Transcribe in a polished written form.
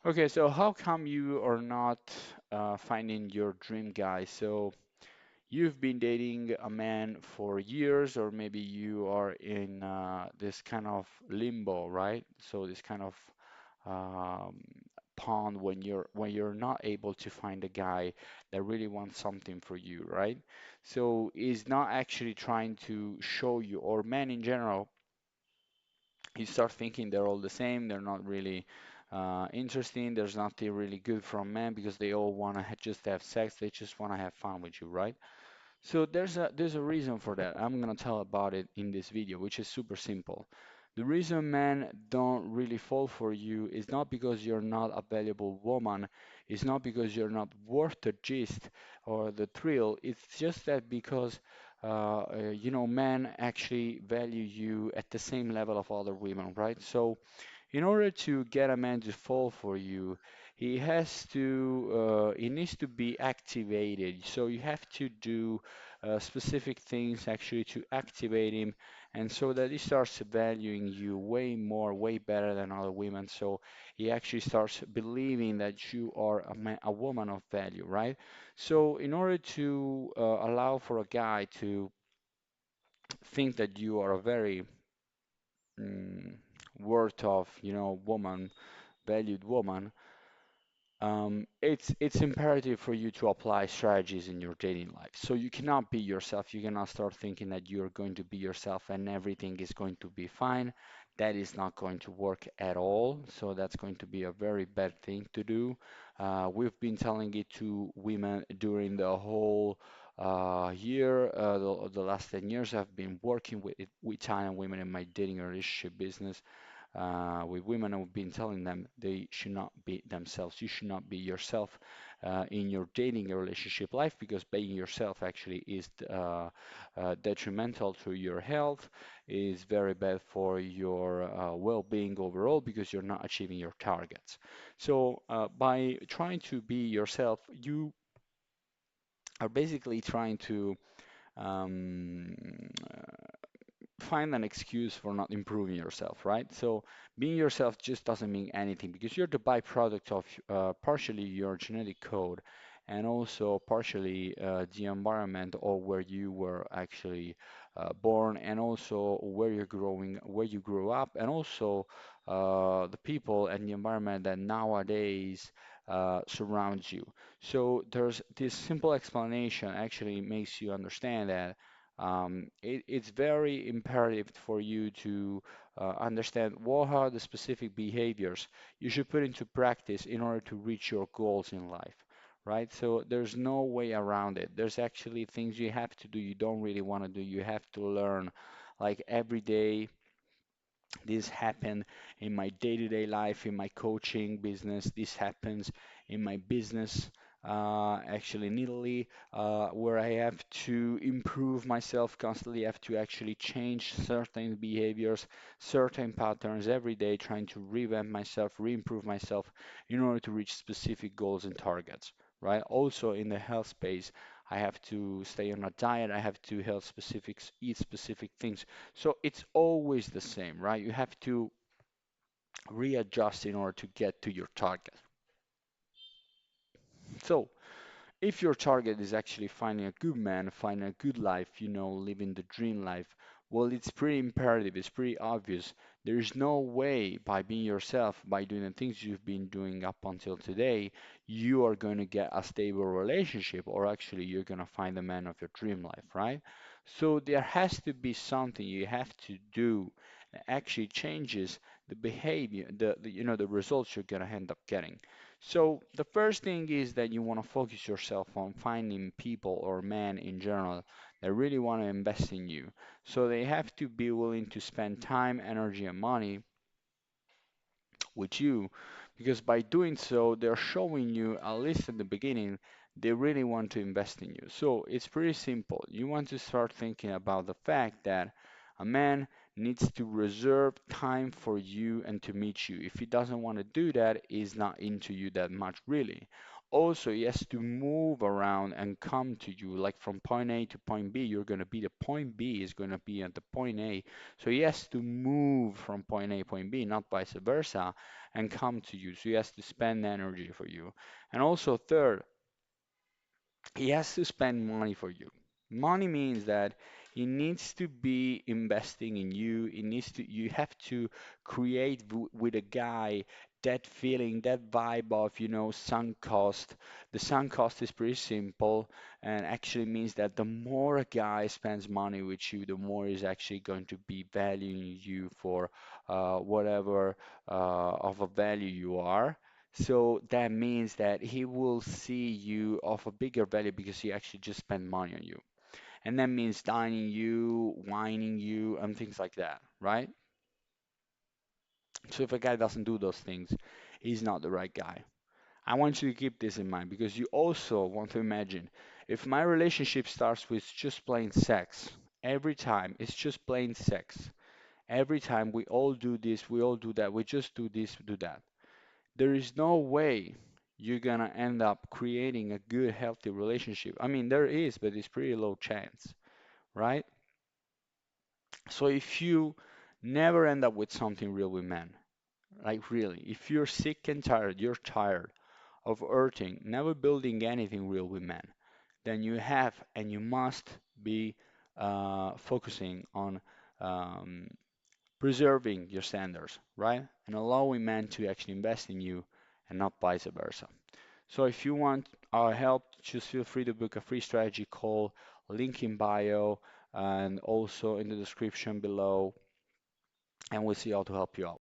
Okay, so how come you are not finding your dream guy? So you've been dating a man for years, or maybe you are in this kind of limbo, right? So this kind of um, pond when you're not able to find a guy that really wants something for you, right? So is not actually trying to show you, or men in general, you start thinking they're all the same, they're not really interesting, there's nothing really good from men because they all want to just have sex, they just want to have fun with you, right? So there's a reason for that. I'm gonna tell about it in this video, which is super simple. The reason men don't really fall for you is not because you're not a valuable woman, it's not because you're not worth the gist or the thrill. It's just that because men actually value you at the same level of other women, right? So in order to get a man to fall for you, he needs to be activated. So you have to do specific things actually to activate him, and so that he starts valuing you way more, way better than other women. So he actually starts believing that you are a woman of value, right? So in order to allow for a guy to think that you are a very mm, worth of, woman, valued woman, it's imperative for you to apply strategies in your dating life. So you cannot be yourself. You cannot start thinking that you're going to be yourself and everything is going to be fine. That is not going to work at all. So that's going to be a very bad thing to do. We've been telling it to women during the whole year. The last 10 years, I've been working with Italian women in my dating and relationship business with women, I've been telling them they should not be themselves. You should not be yourself in your dating or relationship life because being yourself actually is detrimental to your health, is very bad for your well-being overall because you're not achieving your targets. So by trying to be yourself, you are basically trying to um, find an excuse for not improving yourself, right? So being yourself just doesn't mean anything because you're the byproduct of partially your genetic code and also partially the environment or where you were actually born and also where you're growing, where you grew up, and also the people and the environment that nowadays surrounds you. So there's this simple explanation actually makes you understand that it's very imperative for you to understand what are the specific behaviors you should put into practice in order to reach your goals in life, right? So there's no way around it. There's actually things you have to do you don't really want to do. You have to learn like every day this happened in my day-to-day life, in my coaching business. This happens in my business, actually in Italy, where I have to improve myself constantly. I have to actually change certain behaviors, certain patterns every day, trying to revamp myself, re-improve myself in order to reach specific goals and targets, right? Also in the health space, I have to stay on a diet. I have to health specifics, eat specific things. So it's always the same, right? You have to readjust in order to get to your target. So if your target is actually finding a good man, finding a good life, living the dream life, well, it's pretty imperative, it's pretty obvious. There is no way by being yourself, by doing the things you've been doing up until today, you are going to get a stable relationship, or actually you're going to find the man of your dream life, right? So there has to be something you have to do that actually changes the behavior, the results you're going to end up getting. So the first thing is that you want to focus yourself on finding people or men in general that really want to invest in you. So they have to be willing to spend time, energy, and money with you because by doing so, they're showing you, at least at the beginning, they really want to invest in you. So it's pretty simple. You want to start thinking about the fact that a man needs to reserve time for you and to meet you. If he doesn't want to do that, he's not into you that much, really. also he has to move around and come to you. Like from point A to point B, you're going to be the point B is going to be at the point A. So he has to move from point A, point B, not vice versa, and come to you. So he has to spend energy for you. And also, third, he has to spend money for you. Money means that he needs to be investing in you. He needs to, you have to create with a guy that feeling, that vibe of, sunk cost. The sunk cost is pretty simple and actually means that the more a guy spends money with you, the more he's actually going to be valuing you for whatever of a value you are. So that means that he will see you of a bigger value because he actually just spent money on you. And that means dining you, wining you, and things like that, right? So if a guy doesn't do those things, he's not the right guy. I want you to keep this in mind because you also want to imagine if my relationship starts with just plain sex, every time it's just plain sex. Every time we all do this, we all do that, we just do this, do that. There is no way you're gonna end up creating a good, healthy relationship. I mean, there is, but it's pretty low chance, right? So if you never end up with something real with men, like really, if you're sick and tired, you're tired of earthing, never building anything real with men, then you have and you must be focusing on um, preserving your standards, right? And allowing men to actually invest in you and not vice versa. So if you want our help, just feel free to book a free strategy call, link in bio, and also in the description below, and we'll see how to help you out.